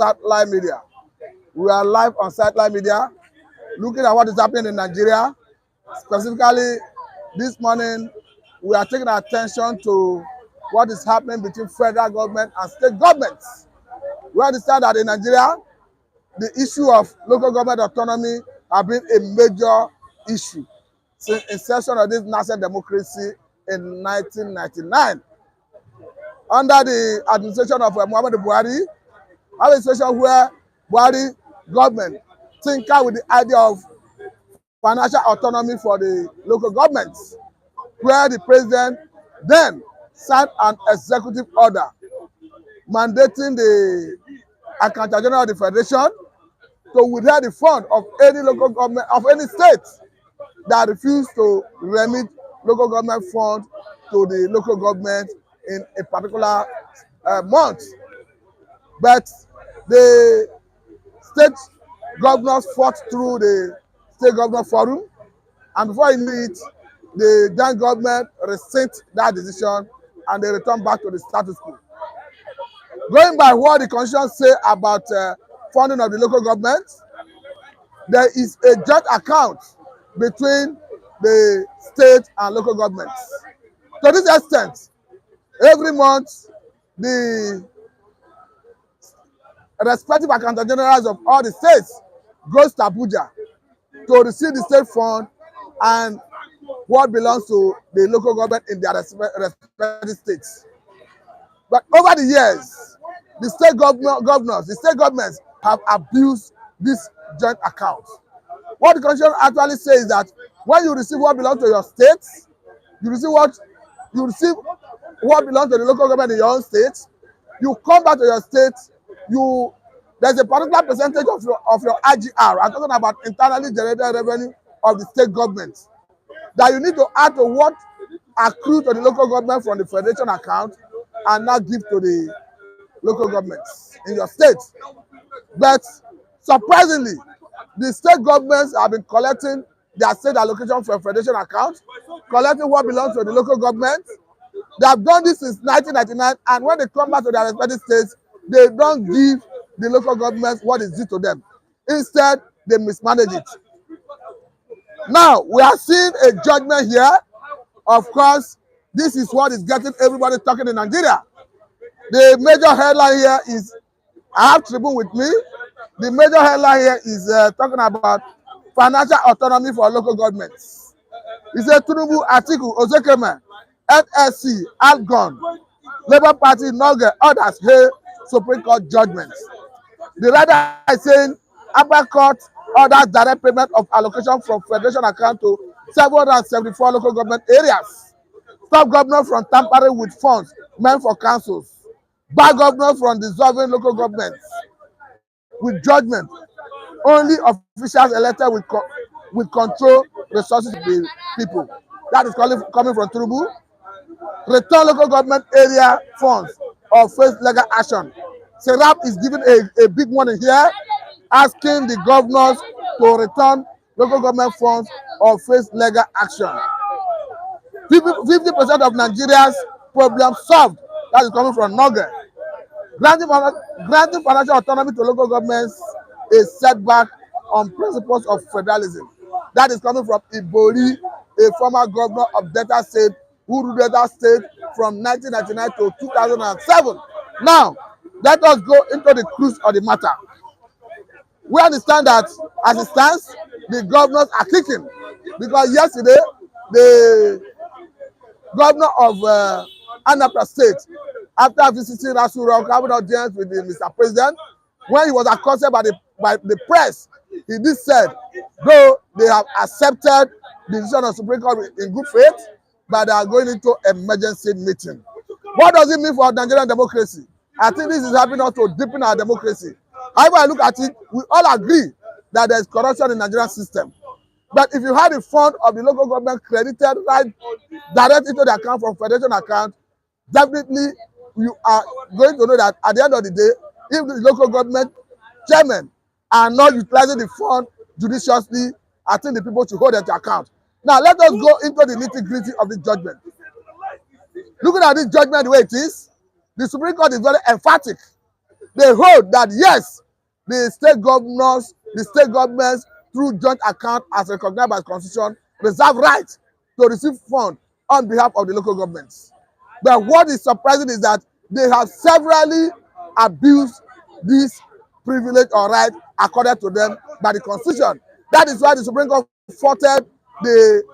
satellite media. We are live on satellite media, looking at what is happening in Nigeria. Specifically, this morning, we are taking attention to what is happening between federal government and state governments. We understand that in Nigeria, the issue of local government autonomy has been a major issue since inception of this nascent democracy in 1999. Under the administration of Muhammadu Buhari, have a situation where Buhari government tinker with the idea of financial autonomy for the local governments, where the president then signed an executive order mandating the Accountant General of the Federation to withdraw the fund of any local government of any state that refused to remit local government fund to the local government in a particular month. But the state governors fought through the state governor forum, and before you knew it, the then government rescinded that decision and they returned back to the status quo. Going by what the constitution say about funding of the local government, there is a joint account between the state and local governments. To this extent, every month, the respective accountant generals of all the states goes to Abuja to receive the state fund and what belongs to the local government in their respective states. But over the years, the state governors, the state governments have abused this joint account. What the constitution actually says is that when you receive what belongs to your state, you receive what belongs to the local government in your own state, you come back to your state, there's a particular percentage of your IGR. I'm talking about internally generated revenue of the state government that you need to add to what accrued to the local government from the federation account and now give to the local governments in your state. But surprisingly, the state governments have been collecting their state allocation from federation account, collecting what belongs to the local government. They have done this since 1999, and when they come back to their respective states, they don't give the local governments what is due to them. Instead, they mismanage it. Now, we are seeing a judgment here. Of course, this is what is getting everybody talking in Nigeria. The major headline here is, I have Tribune with me. The major headline here is talking about financial autonomy for local governments. It says Tinubu, Atiku, Ozekeme, NSC, Algon, Labour Party, Noge, others hail Supreme Court judgments. The writer is saying Upper Court orders direct payment of allocation from federation account to 774 local government areas. Stop governors from tampering with funds meant for councils. Bar governors from dissolving local governments with judgment. Only officials elected will control resources of the people. That is coming from Tinubu. Return local government area funds or face legal action. Serap is giving a big warning here, asking the governors to return local government funds or face legal action. 50% of Nigeria's problems solved. That is coming from Noge. Granting financial autonomy to local governments is setback on principles of federalism. That is coming from Ibori, a former governor of Delta State, who ruled Delta State from 1999 to 2007. Now, let us go into the crux of the matter. We understand that as it stands, the governors are kicking because yesterday, the governor of Anambra State, after visiting Aso Rock, having audience with Mr. President, when he was accosted by the press, he did said, though they have accepted the decision of Supreme Court in good faith, but they are going into emergency meeting. What does it mean for Nigerian democracy? I think this is helping us to deepen our democracy. However I look at it, we all agree that there is corruption in the Nigerian system. But if you have the fund of the local government credited right direct into the account from federation account, definitely you are going to know that at the end of the day, if the local government chairmen are not utilizing the fund judiciously, I think the people should hold them to account. Now, let us go into the nitty-gritty of this judgment. Looking at this judgment the way it is, the Supreme Court is very emphatic They hold that yes, the state governors, the state governments, through joint account as recognized by the constitution, reserve right to receive funds on behalf of the local governments. But what is surprising is that they have severally abused this privilege or right accorded to them by the constitution. That is why the Supreme Court faulted the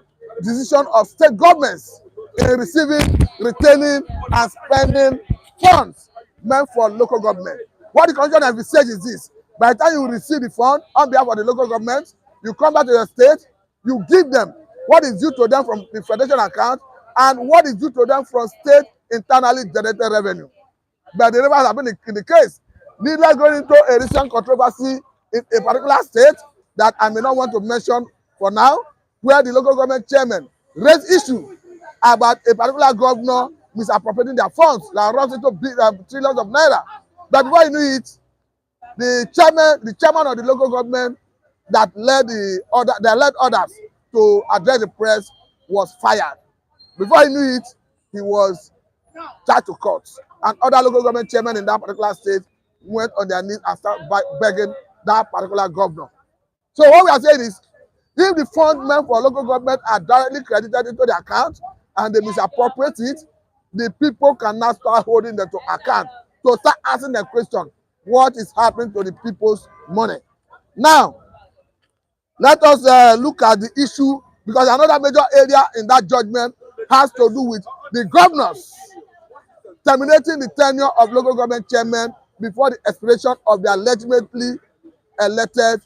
decision of state governments in receiving, retaining, and spending funds meant for local government. What the constitution envisages is this: by the time you receive the fund on behalf of the local government, you come back to your state, you give them what is due to them from the federation account and what is due to them from state internally generated revenue. But the reverse has been in the case. Needless going into a recent controversy in a particular state that I may not want to mention for now, where the local government chairman raised issue about a particular governor misappropriating their funds that runs into trillions of naira. But before you knew it, the chairman of the local government that led others to address the press was fired. Before he knew it, he was charged to court. And other local government chairmen in that particular state went on their knees and started begging that particular governor. So what we are saying is, if the funds meant for local government are directly credited into the account and they misappropriate it, the people can now start holding them to account to start asking the question, what is happening to the people's money? Now, let us look at the issue, because another major area in that judgment has to do with the governors terminating the tenure of local government chairmen before the expiration of their legitimately elected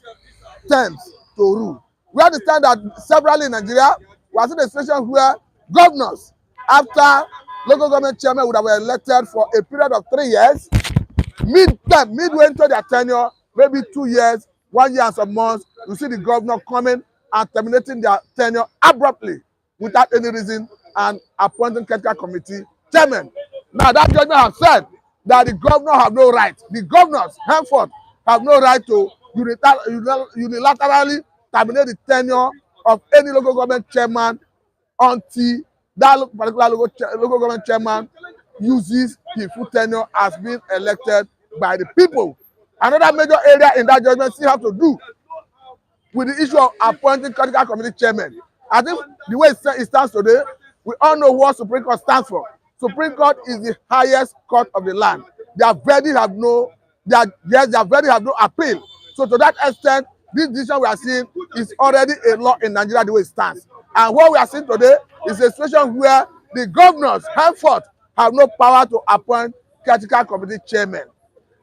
terms to rule. We understand that severally in Nigeria, we are seeing a situation where governors, after local government chairmen would have been elected for a period of 3 years, midway into their tenure, maybe 2 years, 1 year and some months, you see the governor coming and terminating their tenure abruptly without any reason and appointing technical committee chairman. Now that judgment has said that the governor have no right, the governors henceforth have no right to unilaterally terminate the tenure of any local government chairman until that particular local government chairman uses his full tenure as being elected by the people. Another major area in that judgment still have to do with the issue of appointing critical committee chairman. I think the way it stands today, we all know what Supreme Court stands for. Supreme Court is the highest court of the land. Their verdict have no appeal. So to that extent, this decision we are seeing is already a law in Nigeria the way it stands. And what we are seeing today is a situation where the governors henceforth have no power to appoint critical committee chairman.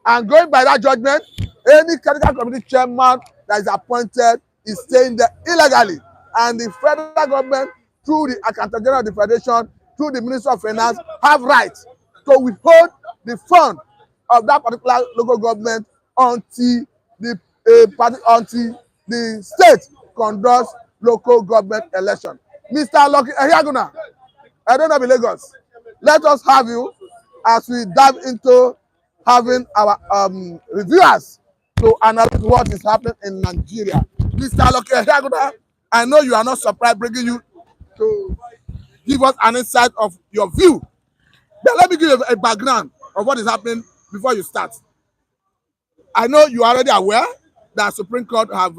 And going by that judgment, any critical committee chairman that is appointed is staying there illegally. And the federal government, through the Accountant General of the Federation, through the Minister of Finance, have rights to withhold the fund of that particular local government until the state conducts local government election. Mr. Lucky Ehiaguna, I don't know Lagos. Let us have you as we dive into having our reviewers to analyze what is happening in Nigeria. Mr. Lucky Ehiaguna, I know you are not surprised bringing you to give us an insight of your view. But let me give you a background of what is happening before you start. I know you are already aware that Supreme Court have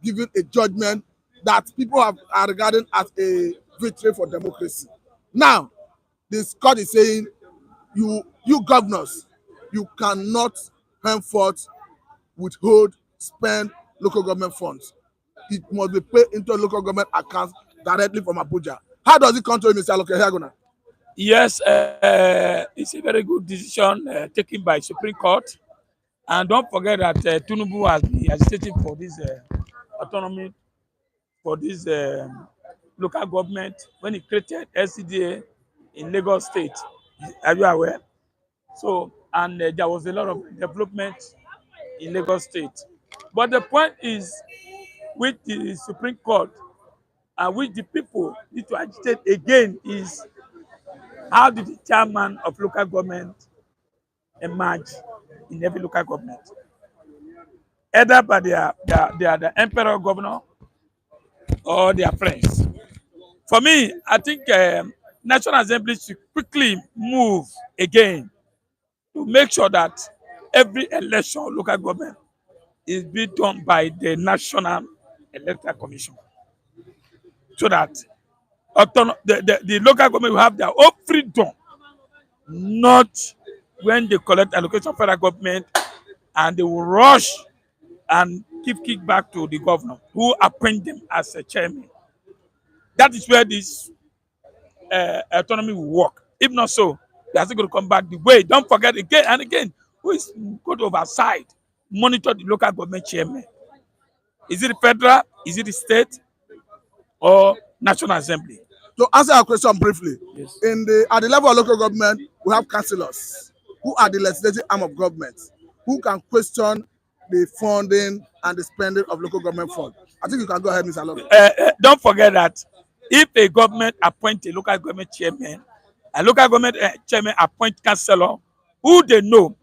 given a judgment that people are regarding as a victory for democracy. Now, this court is saying you governors, you cannot henceforth withhold, spend local government funds. It must be paid into local government accounts directly from Abuja. How does it come to you, Mr. Lokehaguna? Yes, it's a very good decision taken by Supreme Court. And don't forget that Tinubu has been agitating for this autonomy, for this local government when he created SCDA in Lagos State. Are you aware? So, and there was a lot of development in Lagos State. But the point is, with the Supreme Court and with the people need to agitate again is, how did the chairman of local government emerge in every local government? Either by the emperor governor or their friends. For me, I think National Assembly should quickly move again to make sure that every election of local government is being done by the National Electoral Commission, so that the local government will have their own freedom, not when they collect allocation of federal government and they will rush and give kickback to the governor who appoint them as a chairman. That is where this autonomy will work. If not so, they are still going to come back the way. Don't forget again and again, who is going to oversight, monitor the local government chairman? Is it the federal? Is it the state? Or National Assembly? To answer your question briefly, Yes. at the level of local government, we have councillors who are the legislative arm of government who can question the funding and the spending of local government funds. I think you can go ahead, Mr. Loke. Don't forget that if a government appoint a local government chairman, a local government chairman appoint councillor who they know.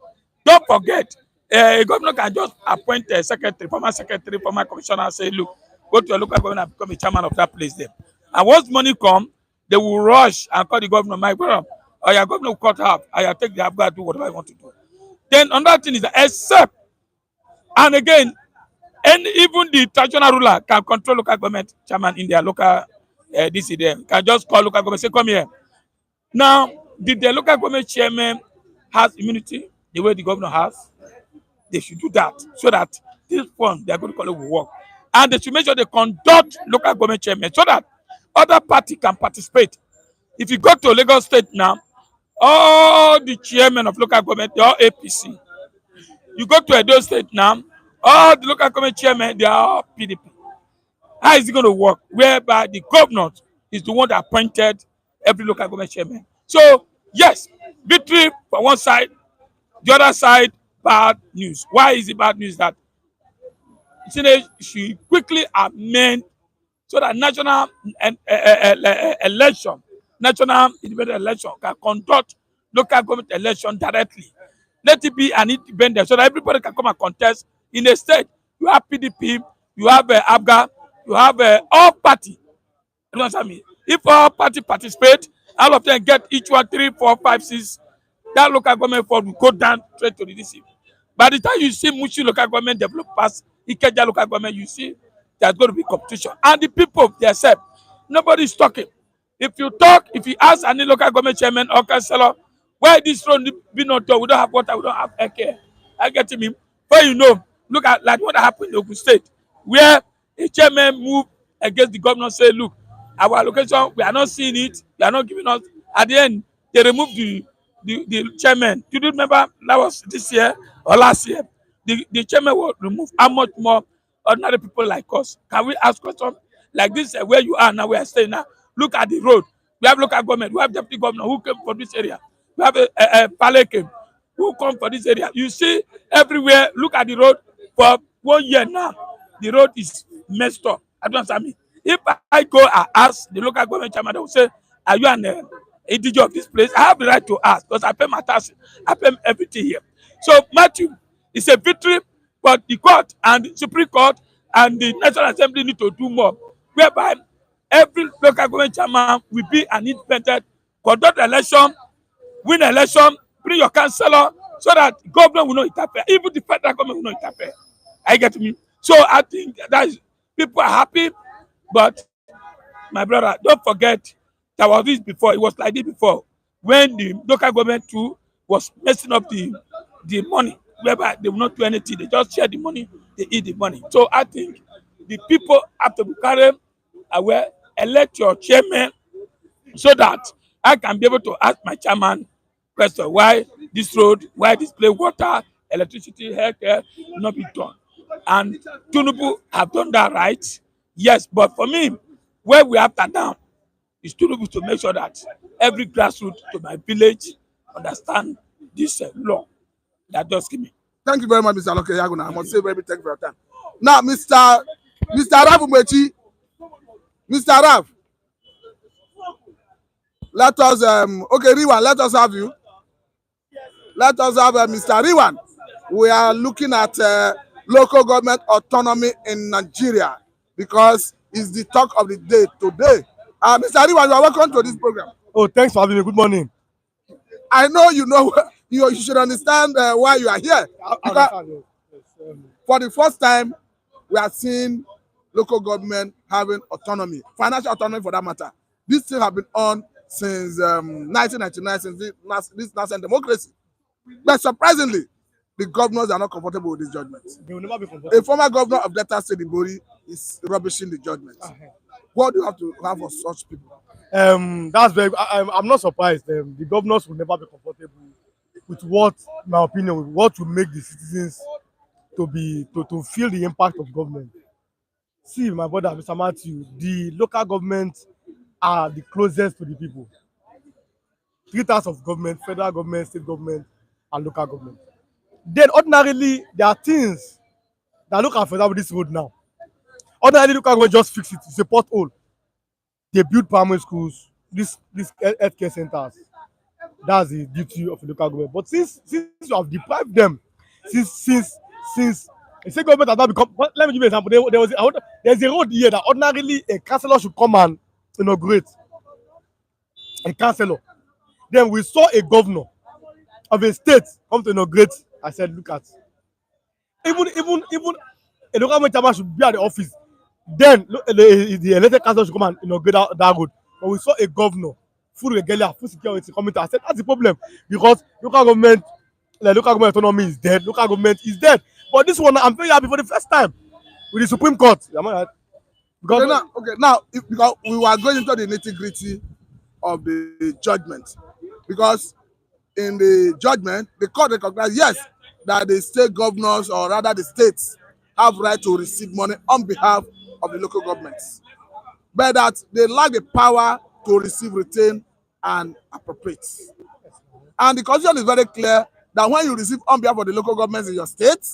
Don't forget, a governor can just appoint a secretary, former commissioner, say, look, go to your local government and become a chairman of that place there. And once money come, they will rush and call the governor, my brother, or your governor will cut half, and you take the half, go and do whatever you want to do. Then another thing is that except, and again, and even the traditional ruler can control local government chairman in their local DCDM. Can just call local government, say, come here. Now, did the local government chairman has immunity the way the governor has? They should do that so that this fund they are going to call it will work. And they should make sure they conduct local government chairman so that other party can participate. If you go to Lagos State now, all the chairmen of local government, they are APC. You go to Edo State now, all the local government chairmen, they are all PDP. How is it going to work? Whereby the governor is the one that appointed every local government chairman. So, yes, victory for one side, the other side, bad news. Why is it bad news? That Senate should quickly amend so that national election, national independent election can conduct local government election directly. Let it be an independent so that everybody can come and contest in a state. You have PDP, you have ABGA, you have all party. You understand me? If all party participate, all of them get each one 3, 4, 5, 6, that local government fund will go down straight to the DC. By the time you see Mushi local government develop past Ikeja local government, you see there's going to be competition. And the people themselves, nobody is talking. If you talk, if you ask any local government chairman or councillor, why this road be not done? We don't have water, we don't have air care. I get him. But you know, look at like what happened in Ogun State, where a chairman moved against the governor, say, look, our location, we are not seeing it, they are not giving us. At the end, they removed the chairman. Do you remember that was this year or last year? The chairman was removed. How much more ordinary people like us? Can we ask questions like this? Where you are now, we are staying now. Look at the road. We have local government. We have deputy governor who came for this area. We have a Paleke who come for this area. You see everywhere. Look at the road. For 1 year now, the road is messed up. I don't understand me. If I go and ask the local government chairman, they will say, are you an individual of this place? I have the right to ask because I pay my taxes. I pay everything here. So, Matthew, it's a victory, but the court and the Supreme Court and the National Assembly need to do more, whereby every local government chairman will be an independent, conduct election, win election, bring your councillor, so that government will not interfere. Even the federal government will not interfere. I get me. So I think that is, people are happy, but my brother, don't forget there was this before. It was like this before when the local government too was messing up the money, whereby they will not do anything. They just share the money, they eat the money. So I think the people have to be carried aware, elect your chairman so that I can be able to ask my chairman question why this road, why this place, water, electricity, healthcare will not be done. And Tinubu have done that right. Yes, but for me, where we have that down is Tinubu to make sure that every grassroots to my village understand this law that just give me. Thank you very much, Mr. Loke Yaguna. I must say very big thank you for your time. Now, Mr. Rav Umechi, Mr. Rav, let us okay, Riwan, let us have you. Let us have Mr. Riwan. We are looking at local government autonomy in Nigeria because it's the talk of the day today. Mr. Riwan, you are welcome to this program. Oh, thanks for having me. Good morning. I know you know You should understand why you are here. I Because understand. Yes. for the first time, we are seeing local government having autonomy, financial autonomy for that matter. This thing have been on since 1999, since this nascent democracy. But surprisingly, the governors are not comfortable with this judgment. They will never be A comfortable. former governor of Delta State, Ibori, is rubbishing the judgment. What do you have to have for such people? That's very. I'm not surprised. The governors will never be comfortable with what, in my opinion, with what will make the citizens to feel the impact of government. See, my brother, Mr. Matthew, the local government are the closest to the people. Three types of government: federal government, state government, and local government. Then ordinarily, there are things that look at, for example, this road now. Ordinarily, local government just fix it. It's a pothole. They build primary schools, this healthcare centers. That's the duty of the local government. But since you have deprived them, since the state government has not become. But let me give you an example. There's a road here that ordinarily a councillor should come and inaugurate. A councillor. Then we saw a governor of a state come to inaugurate. I said, look at, even a local government chairman should be at the office. Then the elected council should come and inaugurate that road. But we saw a governor, full regalia, full security coming to. I said that's the problem, because local government autonomy is dead. Local government is dead. But this one, I'm very happy for the first time with the Supreme Court. Am I right? Now, because we were going into the nitty-gritty of the judgment, because in the judgment, the court recognized, yes, that the state governors, or rather the states, have right to receive money on behalf of the local governments, but that they lack the power to receive, retain, and appropriate. And the constitution is very clear that when you receive on behalf of the local governments in your state,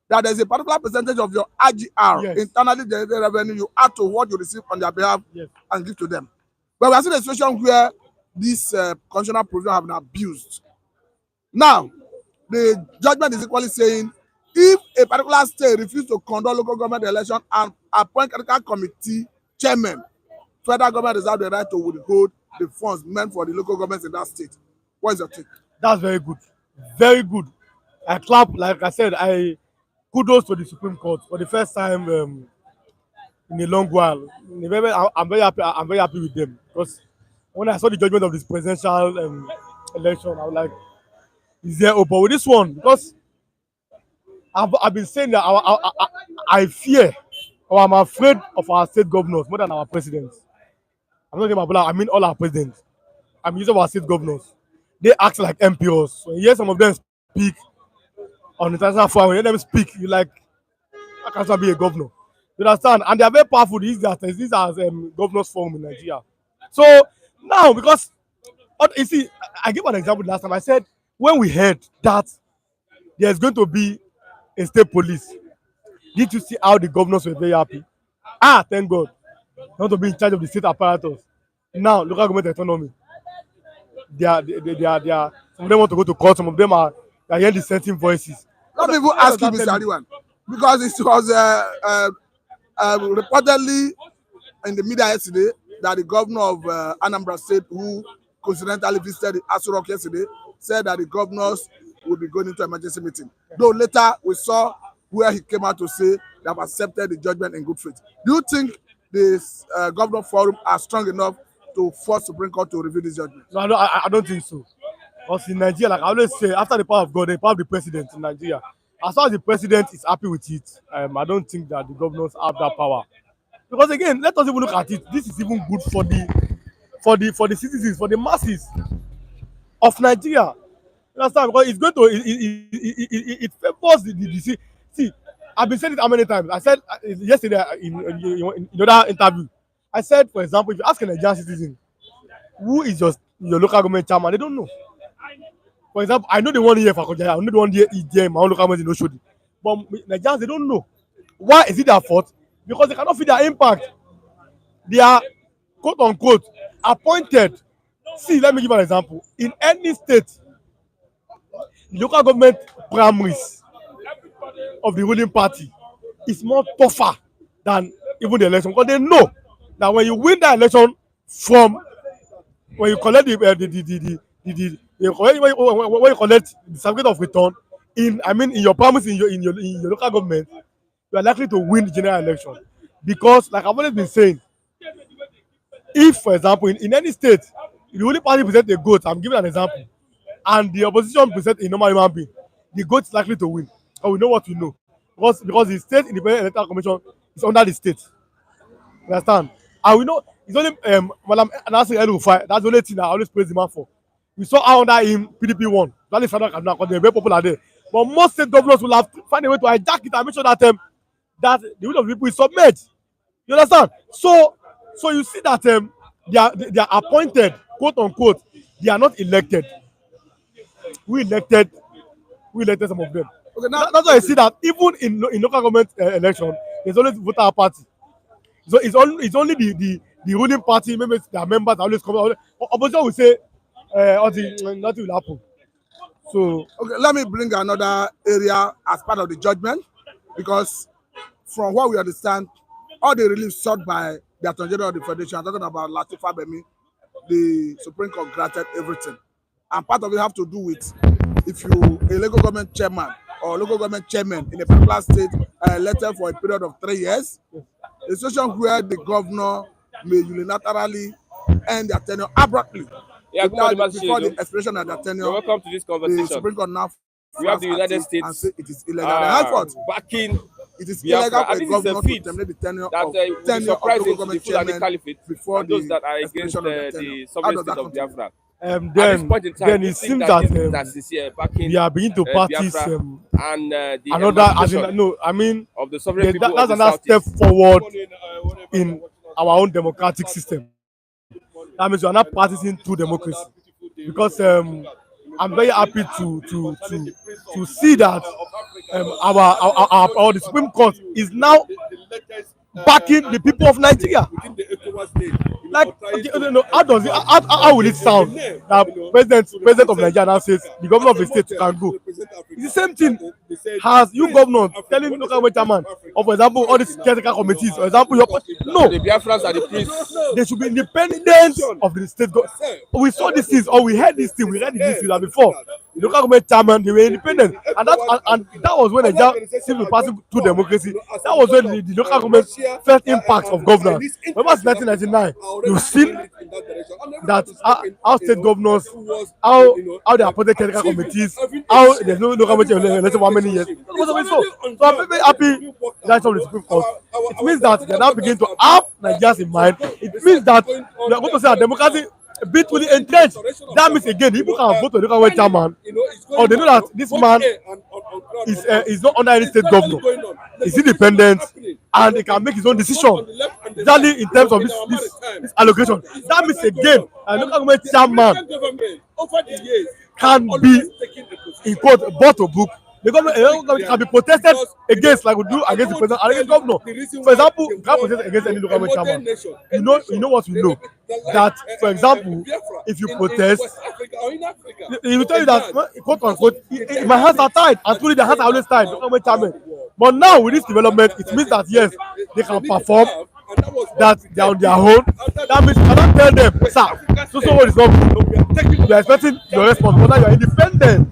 that there's a particular percentage of your IGR, Yes. internally generated revenue, you add to what you receive on their behalf, Yes. and give to them. But we are seeing a situation where this constitutional provision have been abused. Now, the judgment is equally saying, if a particular state refuses to conduct local government election and appoint critical committee chairman, federal government reserve the right to withhold the funds meant for the local governments in that state. What is your take? That's very good. Very good. I clap, like I said, kudos to the Supreme Court for the first time in a long while. I'm very happy. I'm very happy with them, because when I saw the judgment of this presidential election, I was like, "Is there hope?" But with this one, because I've been saying that I fear, or I'm afraid of our state governors more than our presidents. I'm not talking about Bola, I mean all our presidents. I'm using our state governors. They act like MPOs. When you hear some of them speak on international forum, when you hear them speak, you like, how can someone be a governor? You understand? And they are very powerful. These are governors forum in Nigeria. So now, because you see, I gave an example last time. I said when we heard that there's going to be a state police, did you see how the governors were very happy? Thank God. They want to be in charge of the state apparatus. Now, local government autonomy. They are. Some of them want to go to court. Some of them are hearing dissenting voices. Let me even ask you, Mr. Aliwan, because it was reportedly in the media yesterday that the governor of Anambra State, who coincidentally visited the Aso Rock yesterday, said that the governors will be going into emergency meeting. Though later we saw where he came out to say they have accepted the judgment in good faith. Do you think this governor forum are strong enough to force Supreme Court to review this judgment? No, I don't think so. Because in Nigeria, like I always say, after the power of God, the power of the president in Nigeria. As far as the president is happy with it, I don't think that the governors have that power. Because again, let us even look at it. This is even good for the citizens, for the masses of Nigeria. You understand? Because it's going to it favors the see. I've been saying it how many times? I said yesterday in another interview. I said, for example, if you ask a Nigerian citizen, who is your local government chairman, they don't know. For example, I know the one here for Akoja, I know the one here in my own local government in Oshodi. But Nigerians, they don't know. Why is it their fault? Because they cannot feel their impact. They are, quote unquote, appointed. See, let me give an example. In any state, local government primaries of the ruling party is more tougher than even the election, because they know that when you win that election from when you collect When you collect the certificate of return in your promise in your local government, you are likely to win the general election. Because like I've always been saying, if for example in any state the only party present a goat, I'm giving an example, and the opposition present a normal human being, the goat is likely to win. And we know what we know, because the state independent electoral commission is under the state. You understand? And we know it's only Madam Nasir El Rufai, that's the only thing I always praise the man for. We saw how under him PDP won. That is Federal Kaduna because they're very popular there. But most state governors will have to find a way to hijack it and make sure that the will of the people is submerged. You understand? So you see that they are appointed, quote unquote. They are not elected. We elected we elected some of them. Okay, now That's why I see that even in local government election, there's always voter party. So it's only the ruling party, maybe their members always come out. Opposition will say nothing will happen. So okay, let me bring another area as part of the judgment, because from what we understand, all the relief sought by the Attorney General of the Federation, I'm talking about Lateef Fagbemi, the Supreme Court granted everything. And part of it have to do with if you a local government chairman or local government chairman in a particular state are elected for a period of 3 years, a situation where the governor may unilaterally end their tenure abruptly before the expiration of their tenure. You're welcome to this conversation. The Supreme Court now We have the United States and say it is illegal. Henceforth, backing it is Biafra. illegal for And a this is a governor to feat terminate the tenure that of will be tenure of surprising local to the government Fulani chairman Caliphate before and those the that are against expiration of their tenure. the How sovereign does that state of continue? Biafra. At this point in time, then you it think seems that that this is here backing we are beginning to practice Biafra and the another, as in, emancipation no, I mean, of the sovereign people that's of the another step Southeast. forward in our own democratic system. That means we are not practicing true democracy, because I'm very happy to see that our the Supreme Court is now backing the people of Nigeria. Like, okay, no, how will it sound that president of Nigeria now says the governor of the state can go? It's the same thing as you governor telling local government chairman, or for example all these caretaker committees, for example no, The Biafrans are the priests. they should be independent of the state. We saw these things, or we heard these things, we read these things that before. The local government chairman, they were independent, and that was when Nigeria seemed to be passing through democracy. That was when the local government felt impacts of governance. Remember since 1999, you've seen that how state governors, how they appointed technical committees, how there's no local government election for how many years. So I'm very happy that from the Supreme Court. It means that they are now beginning to have Nigerians in mind. It means that we are going to say our democracy a bit really entrenched. That means again, people can vote for the local government chairman, or they know that this man is not under any state governor. He's independent, and he can make his own decision. Exactly in terms of this allocation. That means again, a local government chairman can be, in quote, bought to book. The government can be protested against, like we do against the president and against the governor. For example, you can't protest against any local government chairman. You know what we know, that for example, if you protest, he will tell you that, quote unquote, my hands are tied, and truly the hands are always tied. Local government chairman. But now with this development, it means that yes, they can perform, that they are on their own. That means you cannot tell them, sir, so what is not good. You are expecting your response, but now you are independent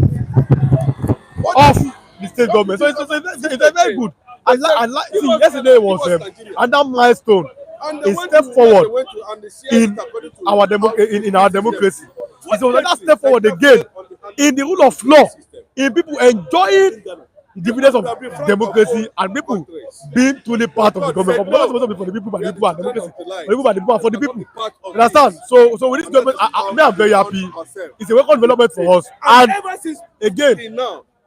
of the state government. So it's very good. See, yesterday was another milestone, a step forward in our democracy. It's another step forward again in the rule of law, in people enjoying the dividends of democracy and people being truly part of the government. Government is supposed to be for the people, by the people, and democracy for the people, by the people, and for the people. You understand? So with this government, I'm very happy. It's a welcome development for us. And again,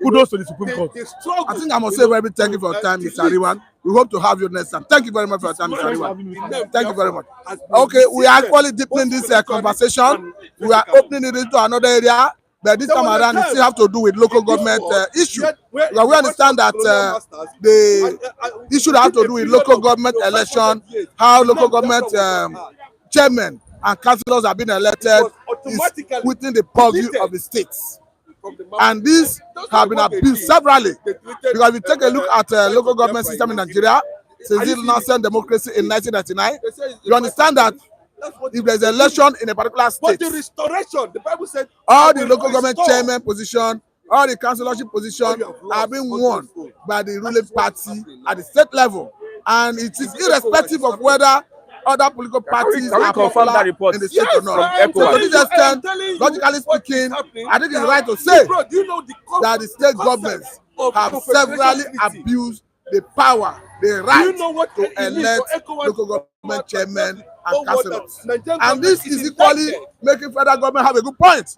kudos to the Supreme Court. I think I must say very thank you for your time, Mr. Ariwan. We hope to have you next time. Thank you very much for your time, Mr. Ariwan. Thank you very much. Okay, we are actually deepening this conversation. We are opening it into another area, but this time around it still have to do with local government issue. Because we understand that the issue that have to do with local government election, how local government chairmen and councillors have been elected is within the purview of the states. And these have been abused severally. Because if you take a look at local government system in Nigeria, since the nascent democracy in 1999, you understand that If there's an election in a particular But state, the restoration, the Bible said, all I the will local government restore. chairman position, all the councillorship position What you have lost, have been what won you have by the That ruling is what is party happening at the now. state level, and it is The irrespective ECOWAS of is whether other political parties can we are confirm that popular report in the state or Yes, not. I am So to telling this you, I am extent, telling you logically what is speaking, happening. I think it's Now, right to say bro, do you know that the state concept governments of have confederation severally treaty? abused the power, the Do you right know what to it means for elect ECOWAS local to come government out chairmen the and whole world that councillors. Nigerian And government this is equally indicted making federal government have a good point.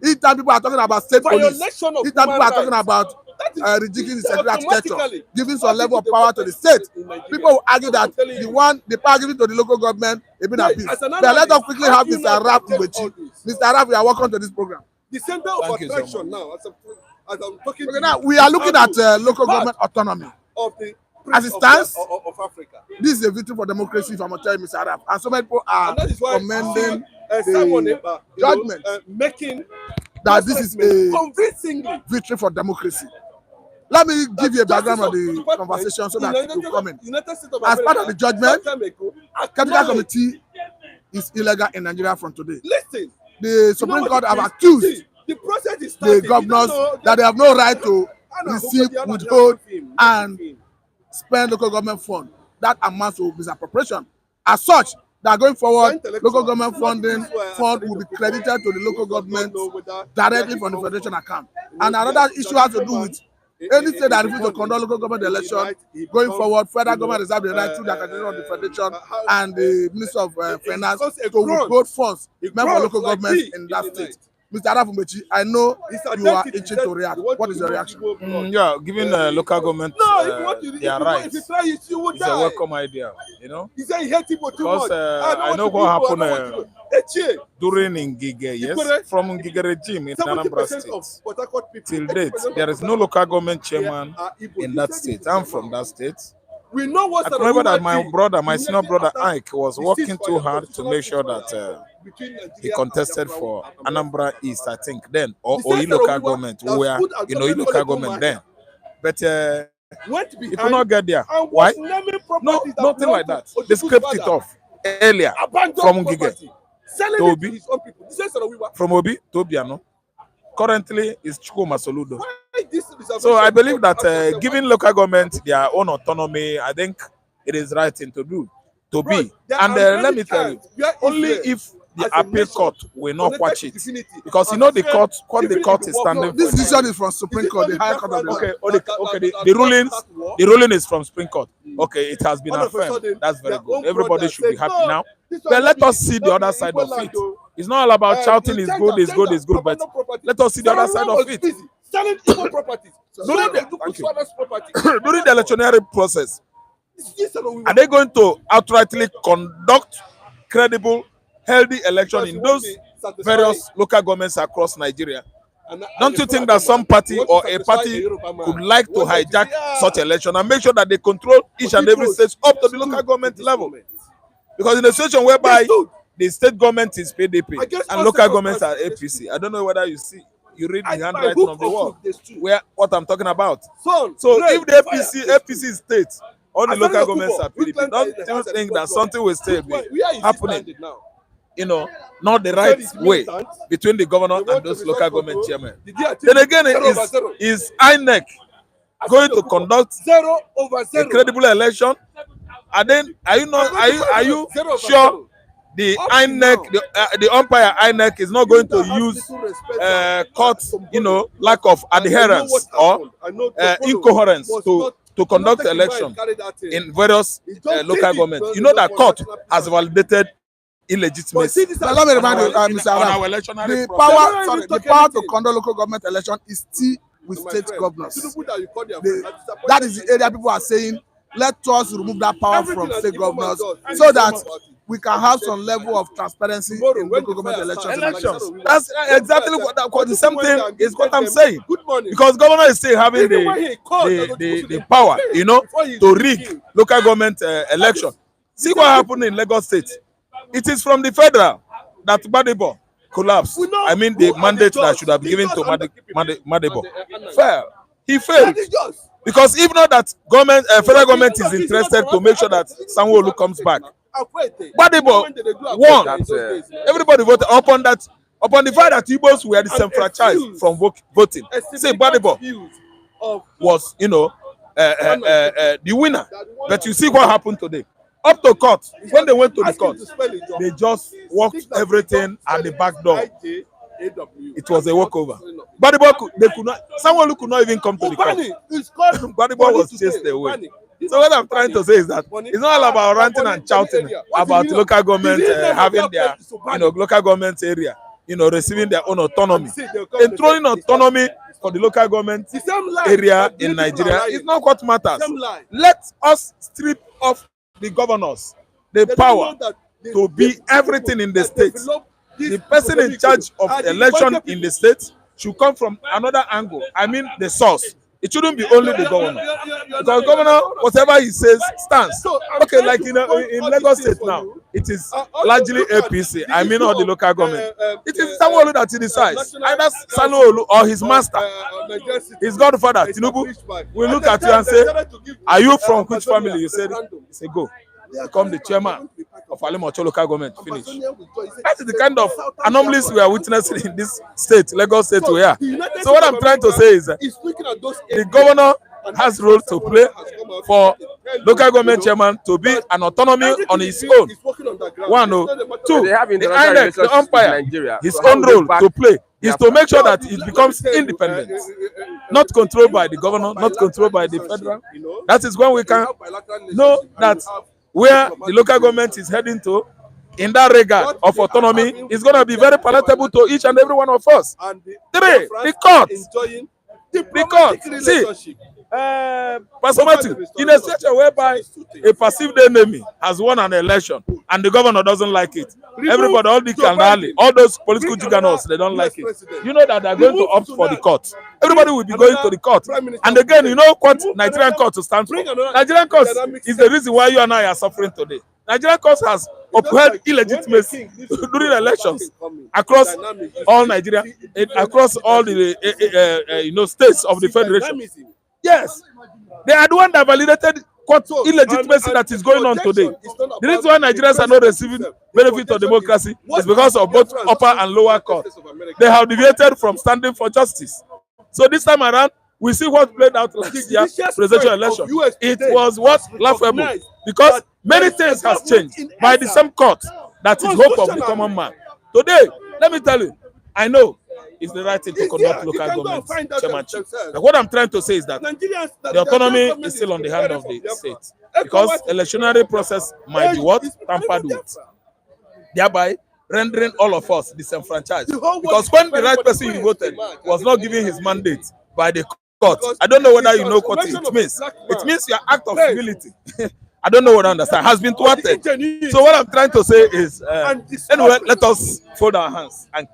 Each time people are talking about state police, violation of each time human people are talking rights. about That is rejigging the security architecture, automatically giving some level of the power to the development state. in Nigeria. People will argue that I'm telling you. the power given to the local government is being Yeah, abused. as an But let us analyst, quickly how have do you Mr. not Arap digest all Mbechi. this? Mr. Arap, you are welcome to this program. The center of Thank you so attraction much. now, as I'm talking Okay, to now you, we are is looking how at to local part government autonomy. of the As prince it of, stands, of Africa. this is a victory for democracy, if I'm going to tell you, Mr. Arap. And so many people are And that is why commending Simon the Ekpa, judgment making that this is statements a convincingly. victory for democracy. Let me give you a background of the Department conversation so in that people come in. United States of As America, part of the judgment, some time ago, Capital acknowledged- Committee is illegal in Nigeria from today. Listen, The Supreme what Court it have means? accused See, the process is the starting. governors that they have no right to receive, withhold, and spend local government fund. That amounts to misappropriation. As such, that going forward, local government fund will be credited to the local government directly from the federation account. And another issue has to do with any state that refuses to conduct local government election going forward, federal government reserve the right through the acquisition of the federation and the Minister of Finance to withhold funds meant for local governments in that state. Mr. Arafumechi, I know you are itching to react. What is your reaction? Yeah, giving local government their rights if you try it, you will is a die. welcome idea, you know. He said he hate people too Because much. I know what happened during Ngige, yes, from Ngige regime in Anambra State. Till date, there is no local government chairman in that state. I'm from that state. We know what I remember that my senior brother Ike was working too hard to make sure that he contested for Anambra East, I think, then, or Oyi local government. We were in Oyi local government then. But he could not get there. Why? No, nothing like that. They scraped it off earlier from Ngige to Obi. From Obi to Obiano. Currently, it's Chukuma Soludo. So I believe that giving local government their own autonomy, I think it is right thing to do, to be. And let me tell you, only if the appeal court will not watch it, because you know the court, what the court is standing This for. decision is from Supreme Court, the High Court of the Okay, the ruling is from Supreme Court. Okay, it has been affirmed. That's very good. Everybody should be happy now. But let us see the other side of it. It's not all about shouting is good, is good, is good, but let us see the other side of it. Selling evil properties. During during the electionary process, are they going to outrightly conduct credible, healthy election in those various local governments across Nigeria? Don't you think that some party or a party could like to hijack such election and make sure that they control each and every state up to the local government level? Because in a situation whereby the state government is PDP and local governments are APC, I don't know whether you read the handwriting of the wall where what I'm talking about. So if the APC is state, all the local governments are PDP. Don't you think that something will still be happening? You know, not the right way between the governor and those local government chairmen. Then again, is INEC going to conduct a credible election? And then are you sure the INEC, the umpire INEC is not going to use court, lack of adherence or incoherence to conduct election in various local governments? You know that court has validated illegitimacy. But let me remind you, Mr. Arap, the power to conduct local government election is still with state governors. That is the area people are saying, let us remove that power from state governors so that we can have some level of transparency in local government elections. That's exactly what the same thing is what I'm saying. Because governor is still having the power, to rig local government election. See what happened in Lagos State. It is from the federal that Madibo collapsed. I mean, the mandate that should have been given to Madibo. He failed. Because even though that federal government is interested to make sure that Sanwo-Olu comes back, Gbadebo won. That's, Everybody voted upon that, upon the fact that Igbos were disenfranchised from voting. Say Gbadebo was, the winner. But you see what happened today. Up to court, when they went to the court, they just walked everything at the back door. It was a walkover. Gbadebo, they could not. Someone who could not even come to the court. Gbadebo was chased away. So what I'm trying to say is that it's not all about ranting and shouting about local government having their, local government area, receiving their own autonomy. And throwing autonomy for the local government area in Nigeria is not what matters. Let us strip off the governors the power to be everything in the state. The person in charge of the election in the state should come from another angle. I mean the source. It shouldn't be only the governor. Because governor, whatever he says, stands. Okay, like in Lagos State now, it is largely APC. I mean all the local government. It is Sanwo-Olu that he decides. Either Sanwo-Olu or his master, his godfather, Tinubu, will look at you and say, are you from which family? You said, go. Become the chairman of Alimocho local government. Finish. That is the kind of anomalies we are witnessing in this state, Lagos State. We are. So what I'm trying to say is that the governor has role to play for local government chairman to be an autonomy on his own. One, two, the INEC, the umpire, his own role to play is to make sure that it becomes independent, not controlled by the governor, not controlled by the federal. That is when we can know that where the local government is heading to in that regard of autonomy is going to be very palatable to each and every one of us. Three, the court. See, Pastor Matthew, in a situation whereby a perceived enemy has won an election and the governor doesn't like it, everybody, all the canali, all those political juggernautes, they don't like it. You know that they're going to opt for the court. Everybody will be going to the court. And again, you know what Nigerian court to stand for? Nigerian court is the reason why you and I are suffering today. Nigerian court has upheld illegitimacy during elections across all Nigeria, across all the states of the federation. Yes, they are the one that validated court illegitimacy that is going on today. The reason why Nigerians are not receiving benefit of democracy is because of both upper and lower courts. They have deviated from standing for justice. So this time around, we see what played out last year presidential election. It was what laughable because many things has changed by the same court that is hope of the common man. Today, let me tell you, I know it's the right thing to conduct local government chairmanship. But what I'm trying to say is that the autonomy is still on the hand of the state because electionary process might be what tampered with, thereby rendering all of us disenfranchised. Because when the right person you voted was not given his mandate by the court, I don't know whether you know what it means. It means your act of civility. I don't know what I understand. Has been thwarted. So what I'm trying to say is, anyway, let us fold our hands and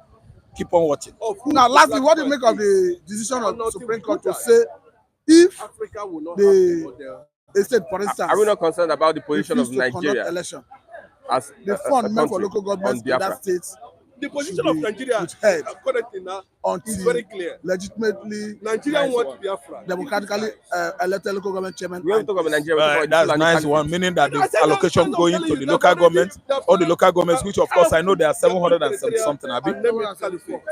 keep on watching. Now, lastly, what do you make of the decision of the Supreme Court to say if the state, for instance, are we not concerned about the position of refuse to Nigeria conduct election, as the fund meant for local governments in that state The position of Nigeria currently now is very clear. Legitimately, Nigerians want Biafra. democratically elected local government chairman. We don't talk about Nigeria. That's a nice one, meaning that the allocation going to the local government, all the local governments, which of course I know there are 770 something. Abi.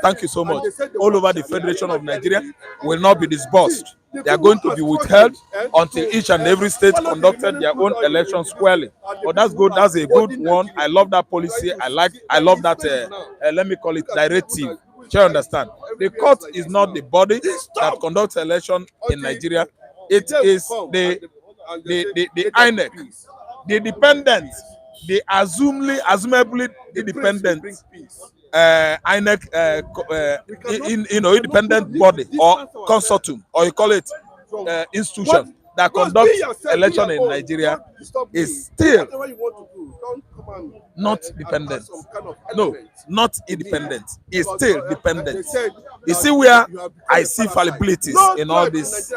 Thank you so much. All over the Federation of Nigeria will not be disbursed. They are going to be withheld until each and every state conducted their own elections squarely. But that's good. That's a good one. I love that policy. I love that. Let me call it directive. Do you understand? The court is not the body that conducts election in Nigeria. It is the INEC, the dependent, the assumably independent INEC, independent body or consortium, or you call it institution that conducts election in Nigeria is still not dependent. No, not independent. It's still dependent. You see where I see fallibilities in all this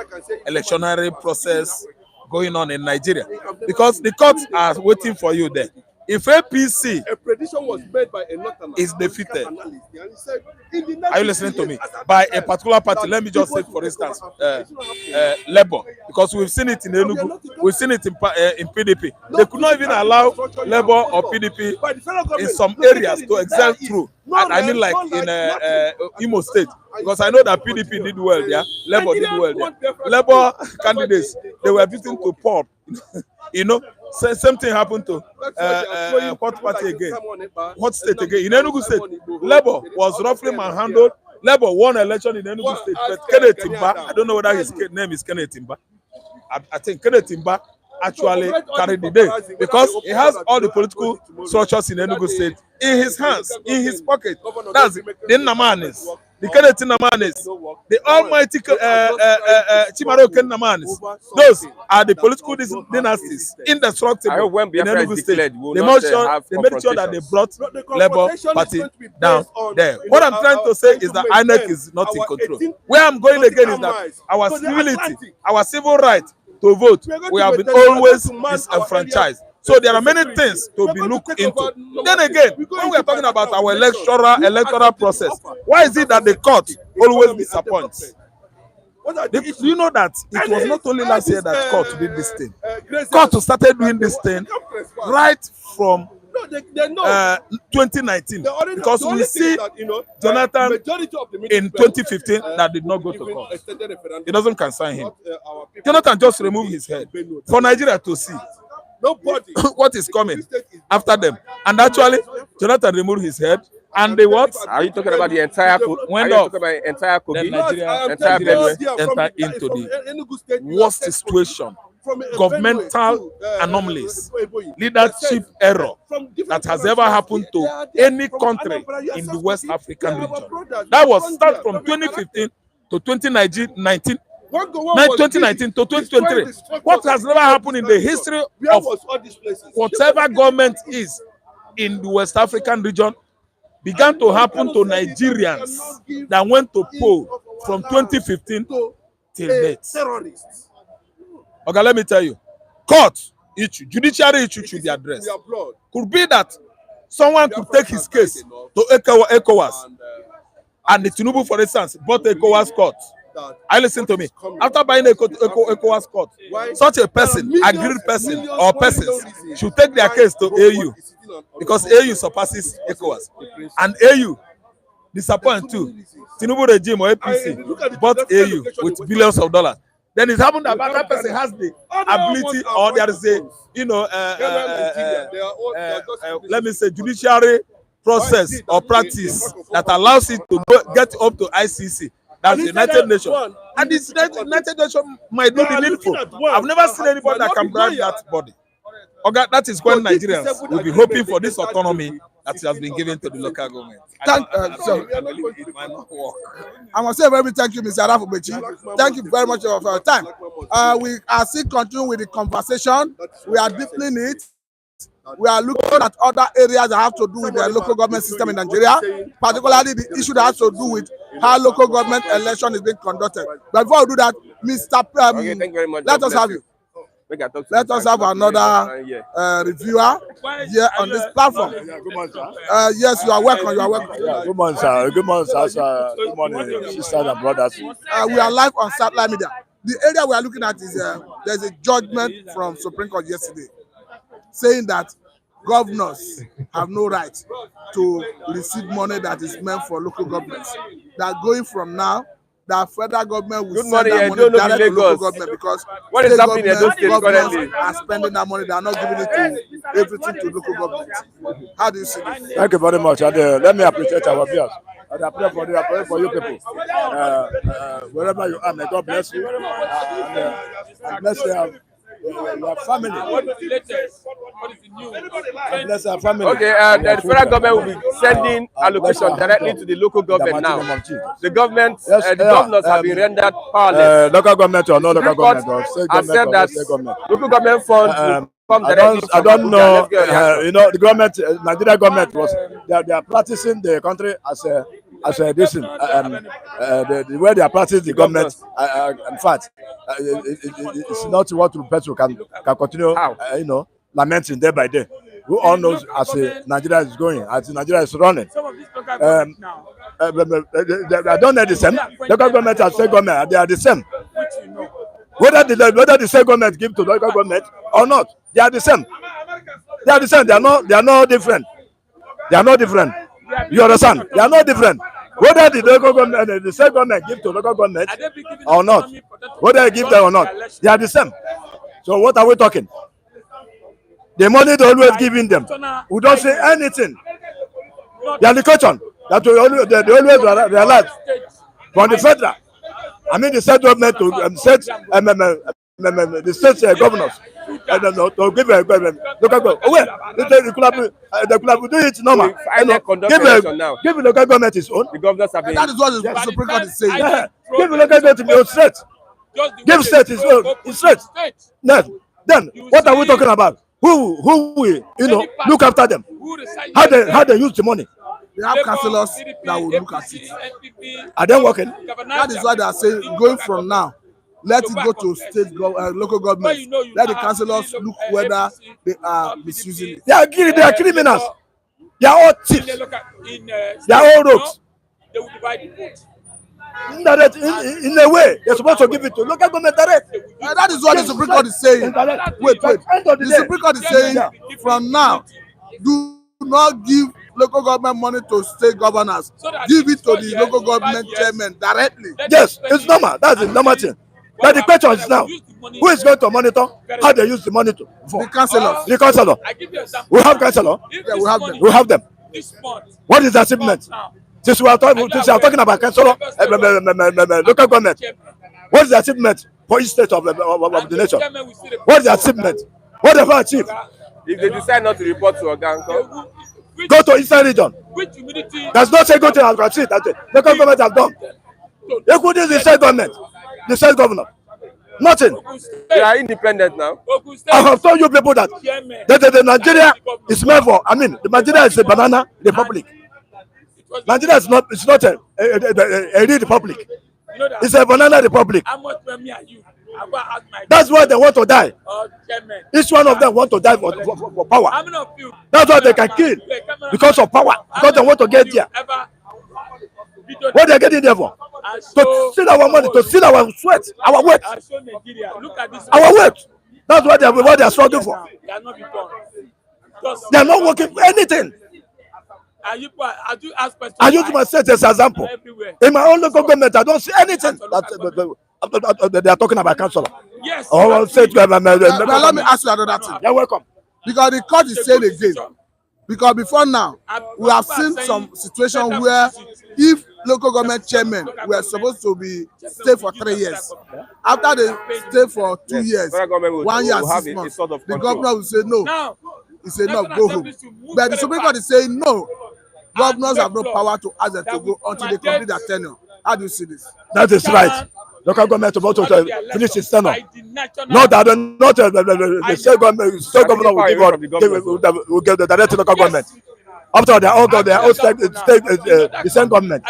electionary process going on in Nigeria, because the courts are waiting for you there. If APC a prediction was made by a Northerner, is defeated, analyst, and he said, in the next are you listening 50 to me? years, as at By the a time, particular party, that let me just say, people for will take over instance, Africa. It's not happening. Labour, because we've seen it in Enugu, we've seen it in PDP. They could not even allow Labour or PDP in some areas to excel through. And I mean, like in Imo State, because I know that PDP did well there, Labour did well there. Labour candidates, they were beaten to pulp. You know, same thing happened to what party again? What state again? In Enugu State, Labour was roughly manhandled. Labour won election in Enugu State, but Kenneth Timba, I don't know whether his name is Kenneth Timba. I think Kenneth Timba actually carried the day because he has all the political structures in Enugu State in his hands, in his pocket. That's the Nnamanis, the Kenneth Nnamanis, the almighty Chimaro Nnamanis. Those are the political dynasties indestructible in Enugu State. They made sure that they brought Labour Party down there. What I'm trying to say is that INEC is not in control. Where I'm going again is that our civility, our civil right to vote, we have been always disenfranchised. So there are many things to be looked into. Then again, when we are talking about our electoral process, why is it that the court always disappoints? Do you know that it was not only last year that court did this thing? Court started doing this thing right from 2019, because we see Jonathan in 2015 that did not go to court. It doesn't concern him. Jonathan just removed his head for Nigeria to see what is coming after them. And actually, Jonathan removed his head. And the what? Are you talking about the entire? Went off. Talking about entire Kogi? Nigeria enter into the worst situation, governmental anomalies, leadership error that has ever happened to any country in the West African region. That was start from 2015 to 2019. 2019 to 2023. What has never happened in the history of whatever government is in the West African region began to happen to Nigerians that went to poll from 2015 till date. Okay, let me tell you. Court issue, judiciary issue should be addressed. Could be that someone could take his case to ECOWAS, and the Tinubu, for instance, bought ECOWAS court. I listen to me. After buying ECOWAS court, such a person, agreed person or persons, should take their case to AU, because AU surpasses ECOWAS, and AU disappoint too. Tinubu regime or APC bought AU with billions of dollars. Then it happened that that person has the ability, or there is a, let me say, judiciary process or practice that allows it to get up to ICC. That's the United Nations. And this United Nations might do the needful. I've never seen anybody that can bribe that body. Okay, that is when Nigerians will be hoping for this autonomy that has been given to the local government. It might not work. I must say very thank you, Mr. Arafubechi. Thank you very much for your time. We are still continuing with the conversation. We are deepening it. We are looking at other areas that have to do with the local government system in Nigeria, particularly the issue that has to do with how local government election is being conducted. But before we do that, Mr. Okay, thank you very much. Let us have you. Let us have another reviewer here on this platform. Yes, you are welcome. You are welcome. Yeah, good morning, sir. Good morning, sir. Good morning, sisters and brothers. We are live on satellite media. The area we are looking at is there's a judgment from Supreme Court yesterday saying that governors have no right to receive money that is meant for local governments. That going from now, the federal government will send that money direct to local government, because what is happening in those states currently are spending that money. They are not giving it to everything to local government. How do you see this? Thank you very much. And let me appreciate our viewers. And I pray for you people. Wherever you are, may God bless you. And bless your family. What is the latest? What is the new? Bless our family. Okay, the federal government will be sending allocation directly to the local government now. The government, the governors have been rendered powerless. Local government or no local government, state government, local government funds. I don't know. The government, Nigeria government they are practicing the country as a this the way they are practicing the government. In fact, it's not what people can continue. Lamenting day by day. who all knows as Nigeria is going, as Nigeria is running. Some of these local governments now, I don't know the same. Local government and state government, they are the same. which you know. Whether the state government give to local government or not, they are the same. They are the same. They are not different. They are not different. You understand? They are not different. Whether the local government, the state government give to local government or not, whether they give them or not, they are the same. So what are we talking? The money they always giving them. We don't say anything. The allocation that they always realize from the federal. I mean the state government to the state governors. To give a local government. Oh, well, they could have do it normal. Give the local government its own. The governors have been. That is what the Supreme Court is saying. Give the local government its own state. Give state its own. It's state. Then what are we talking about? Who will look after them? How they use the money? They have councillors that will look at it. Are they working? That is why they are saying going from now. Let it go to local government. Let the councillors look whether they are misusing it. They are criminals. They are all thieves. They are all rogues. They will divide the vote. In a way, they're supposed to give it to local government direct. That is what the Supreme Court is saying. Wait. The Supreme Court is saying from now, do not give local government money to state governors. Give it to the local government chairman directly. Yes, it's normal. That's the normal thing. But the question is now, who is going to monitor how they use the money to? The councillors. The councillor. We have councillor. Yeah, we have them. We have them. What is the achievement? Since we are talking about councillor, local government. What is the achievement for each state of the nation? What is the achievement? What have I achieved? If they decide not to report to Oganko, go to Eastern region. There's no say go to Al-Qasid that the local government have done. They could use the state government, the state governor. Nothing. they are independent now. I have told you people that the Nigeria is meant for. I mean, the Nigeria is a banana republic. Nigeria is not. It's not a real republic. It's a banana republic. How much money are you? That's why they want to die. Each one of them want to die for power. That's why they can kill because of power. Because they want to get there. What they're getting there for? To steal our money, to steal our sweat, our weight, our weight. That's what they are struggling for. They are not working for anything. I use myself as an example. In my own local government, I don't see anything that they are talking about council. Yes. Allow me ask you another thing. You're welcome. Because the court is saying again. Because before now, we have seen some situation where if local government chairmen were supposed to stay for 3 years, after they stay for 2 years, 1 year and 6 months, the governor will say no. He said no, go home. But the Supreme Court is saying no. Governors have no power to ask them to go until they complete their tenure. How do you see this? That is right. Local government about to finish its tenure. Not the state government will give the direct to local government. After they all got their own state, the same government.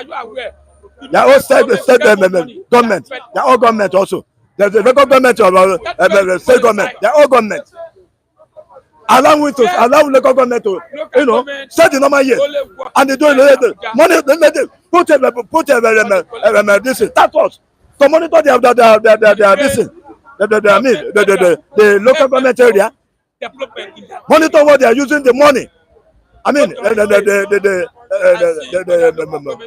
Their own state government. Their own government also. The local government or the state government. Their own government. Allow local government to set the normal year and they do money. Put this in status to monitor the local government area. Monitor what they are using the money. I mean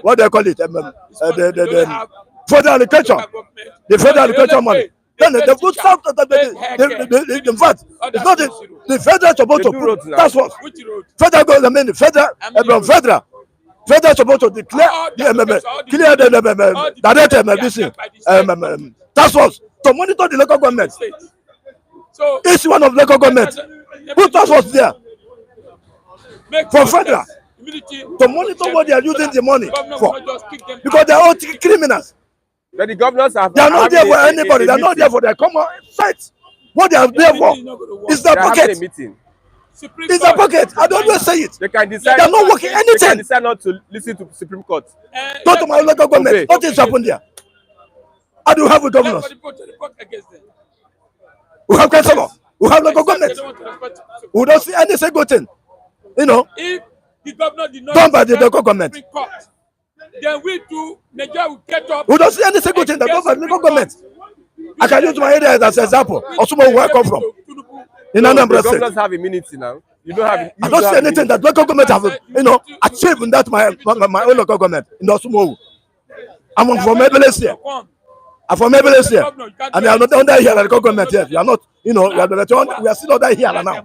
what they call it the federal allocation, the federal allocation money. Then the good stuff in fact, it's not the federal supposed to put task force. Federal government, federal supposed to declare clear the direct task force to monitor the local government. Each one of local government put task force there for federal to monitor what they are using the money for, because they are all criminals. But the governors have. They are not there for anybody. They are not there for their common sites. What they are there for is their pocket. It's their pocket. I don't always say it. They can decide. They are not working anything. They can decide not to listen to Supreme Court. Go to my local government. What is happening there? How do you have with governors? We have councillor. We have local government. We don't see any single thing. you know, If the governor did not done by the local government. Supreme Court, then we too, Nigeria will get up. We don't see any single thing that done by the local government. I can use my area as an example. Osumo, where I come from. In Anambra State. Governors have immunity now. You don't have. I don't see anything that local government have, you know, achieved in that my own local government in Osumo. I'm from Ebele here. I'm from Ebele here, and they are not under here like the government yet. We are not, you know, we are still under here now.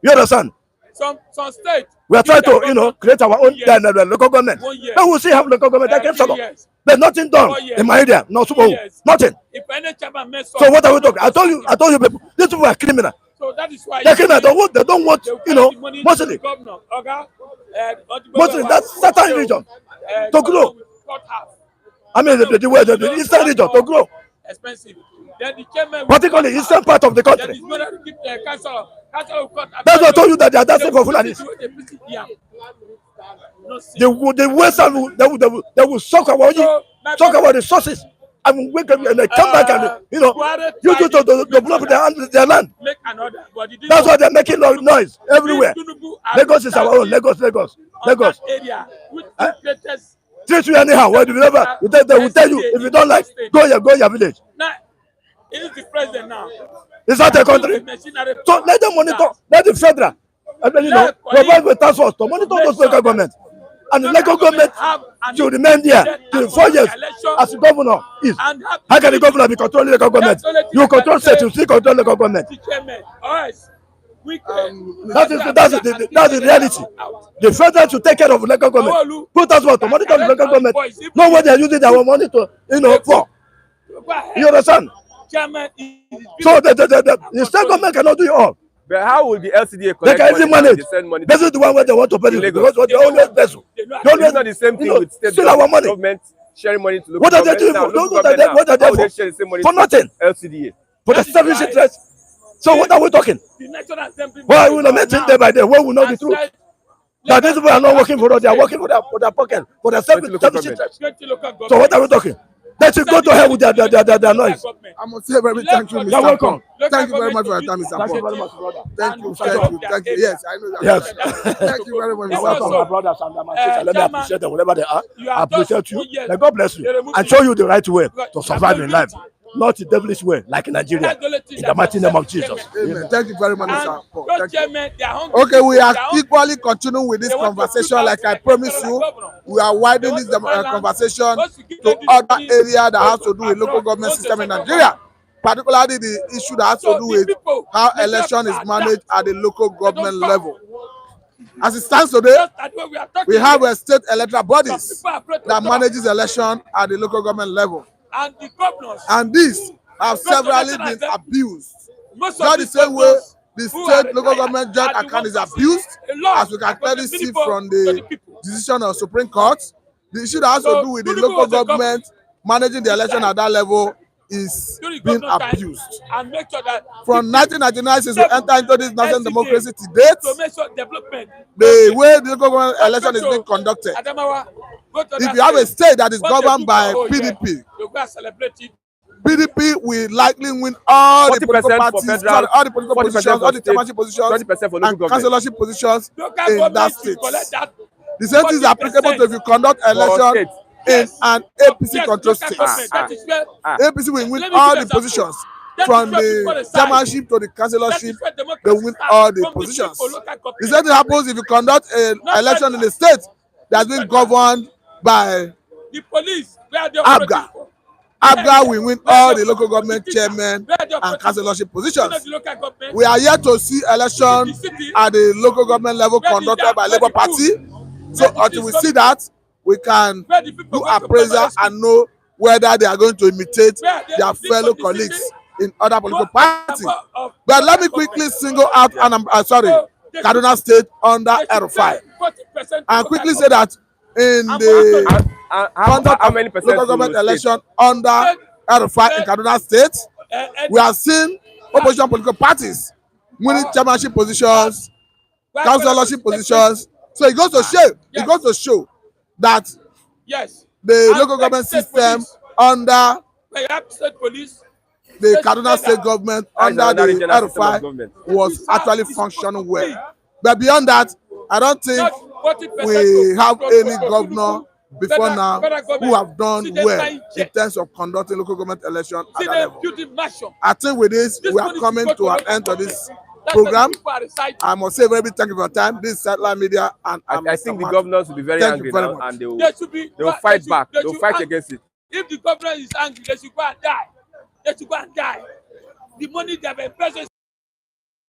You understand? Some states. We are trying to, you know, create our own local government. Then we'll see how local government that can sort of. There's nothing done in my area, no Osumo, nothing. If any chairman mess up, so what are we talking? I told you people, these people are criminal. So that is why they don't want, you know, mostly that certain region to grow. I mean, the eastern region to grow. Expensive. Then the chairman, particularly eastern part of the country. That's what I told you that they are dancing for Fulanis. The Western they will suck our resources. And we can, and they come back and, you know, use it to develop their land. That's why they're making noise everywhere. Lagos is our own. Lagos. Treat you anyhow. They will tell you, if you don't like, go your village. Is the president now? It's not a country. So let them monitor. Let the federal, and then, you know, provide with task force to monitor those local governments. And the local government should remain there till 4 years as the governor is. How can the governor be controlling local government? You control state, you still control local government. That's the reality. The federal should take care of local government. Put us to monitor the local government. Know what they are using their money to, you know, for. You understand? So the state government cannot do it all. But how will the LCDA collect they can easily manage? Money this is the one where they want to pay because they always peso. It's not the same thing with state government sharing money to local what are they doing? What are they for? Share the same money For nothing. LCDA. For the selfish interest. So what are we talking? Why are we not making day by day? What will not be true? That these people are not working for us, they are working for their pocket, for their selfish interest. So what are we talking? They should go to hell with their noise. I must say very thank you, Mr. You're welcome. Thank you very much for your time, Mr. Thank you very much, brother. Thank you. Yes, I know that. Yes. Thank you very much, You're Mr. welcome, my brothers and my sisters. Let me appreciate them wherever they are. I appreciate you. May God bless you and show you the right way to survive in life. Not the devilish way, like in Nigeria. In the mighty name of Jesus. Amen. Thank you very much, Mr. Paul. Okay, we are equally continuing with this conversation. Like I promised you, we are widening this conversation to other areas that has to do with local government system in Nigeria. Particularly the issue that has to do with how election is managed at the local government level. As it stands today, we have a state electoral bodies that manages election at the local government level. And the governors, and these have severally been abused. Just the same way the state local government joint account is abused, as we can clearly see from the decision of Supreme Court. The issue that has to do with the local government managing the election at that level is being abused. And make sure that from 1999, since we entered into this national democracy to date, the way the local government election is being conducted, if you have a state that is governed by PDP, PDP will likely win all the political parties, all the political positions, all the chairmanship positions, and councillorship positions in that state. The same thing is applicable to if you conduct election in an APC control state. APC will win all the positions from the chairmanship to the councillorship. They win all the positions. The same thing happens if you conduct an election in a state that's been governed by the police. ABGA. ABGA will win all the local government chairmen and councillorship positions. We are yet to see election at the local government level conducted by Labour Party. So until we see that, we can do appraisal and know whether they are going to imitate their fellow colleagues in other political parties. But let me quickly single out Kaduna State under R5 and quickly say that in the conduct of local government election under R5 in Kaduna State, we have seen opposition political parties winning chairmanship positions, councillorship positions. So it goes to show that the local government system under the Kaduna State government under the R5 was actually functioning well. But beyond that, I don't think we have any governor before now who have done well in terms of conducting local government election at that level. I think with this, we are coming to an end of this program. I must say very big thank you for your time. This is Satellite Media, and I think the governors will be very angry now, and they will fight back. They will fight against it. If the governor is angry, they should go and die. They should go and die. The money they have invested